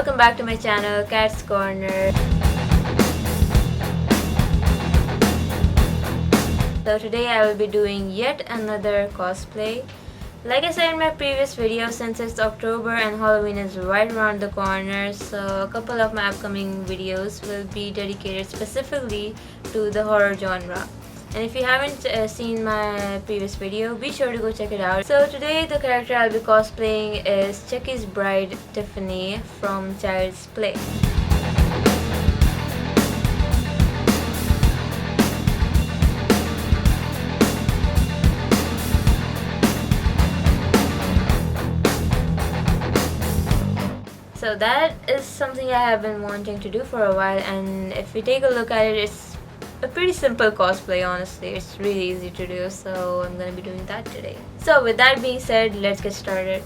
welcome back to my channel, Cat's Corner. So today I will be doing yet another cosplay. Like I said in my previous video, since it's October and Halloween is right around the corner, so a couple of my upcoming videos will be dedicated specifically to the horror genre. And if you haven't seen my previous video, be sure to go check it out. So today the character I'll be cosplaying is Chucky's bride, Tiffany, from Child's Play. So that is something I have been wanting to do for a while, and if you take a look at it, it's a pretty simple cosplay. Honestly, it's really easy to do, so I'm gonna be doing that today. So with that being said, let's get started.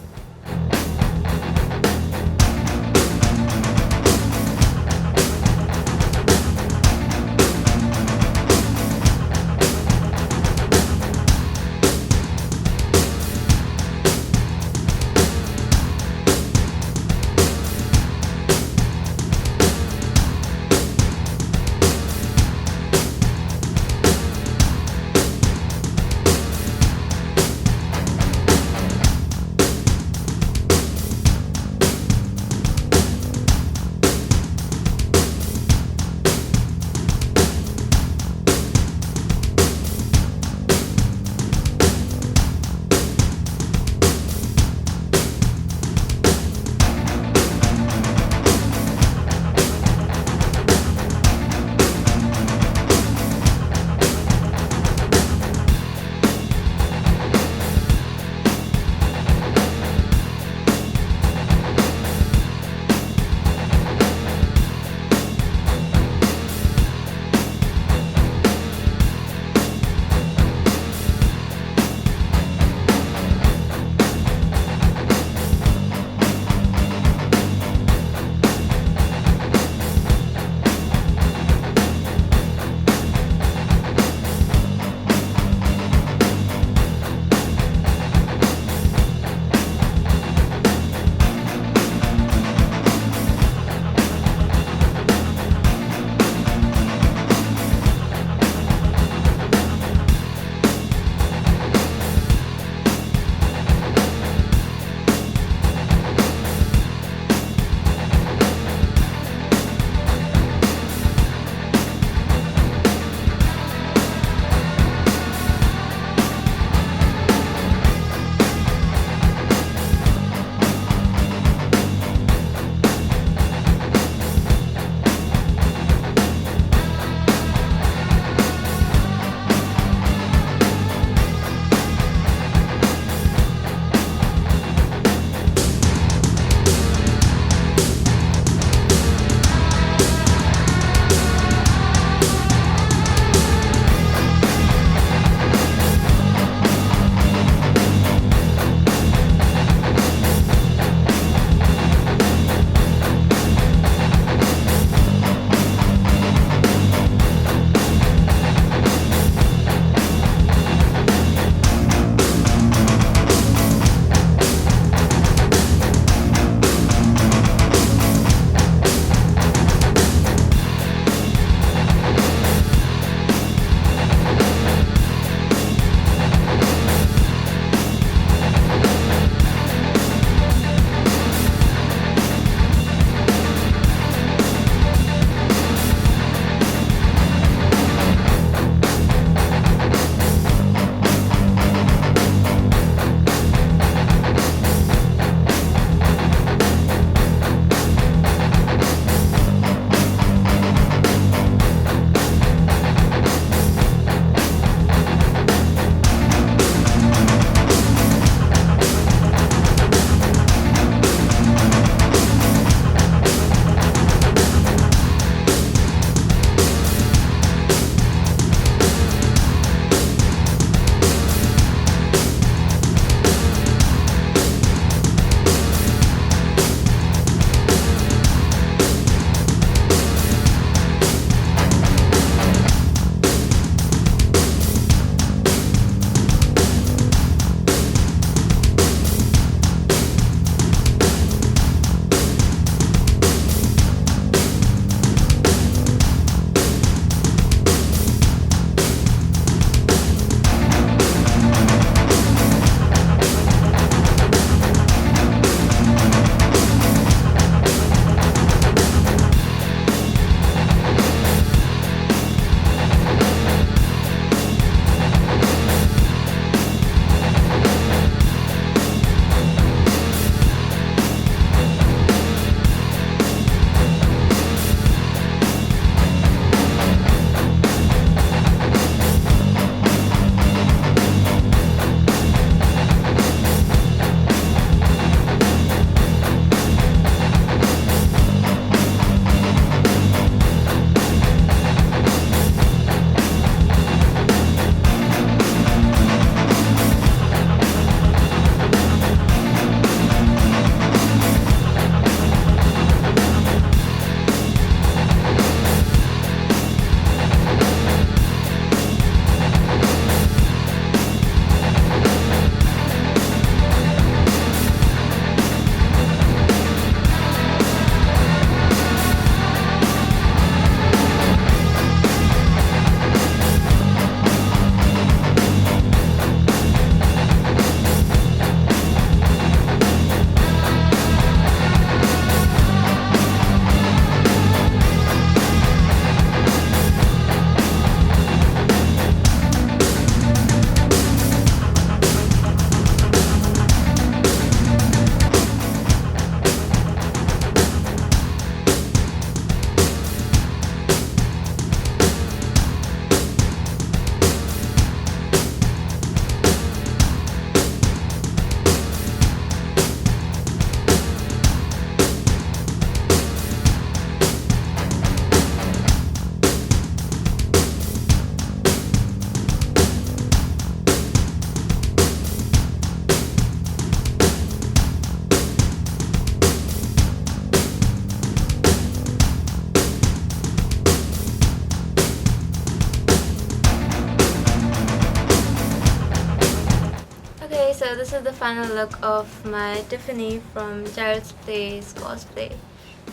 this is the final look of my Tiffany from Child's Play's cosplay.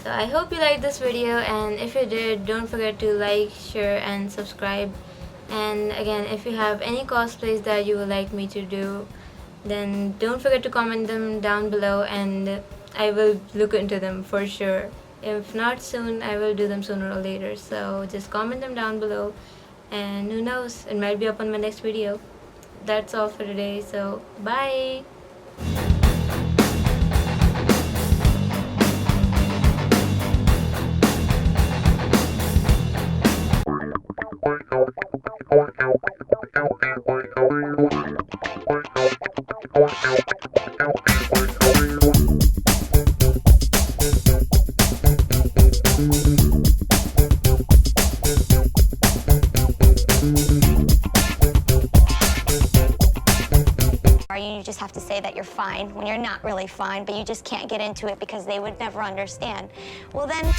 So I hope you liked this video, and if you did, don't forget to like, share and subscribe. And again, if you have any cosplays that you would like me to do, then don't forget to comment them down below and I will look into them for sure. If not soon, I will do them sooner or later. So just comment them down below and who knows, it might be up on my next video. That's all for today, so bye! You just have to say that you're fine when you're not really fine, but you just can't get into it because they would never understand. Well then...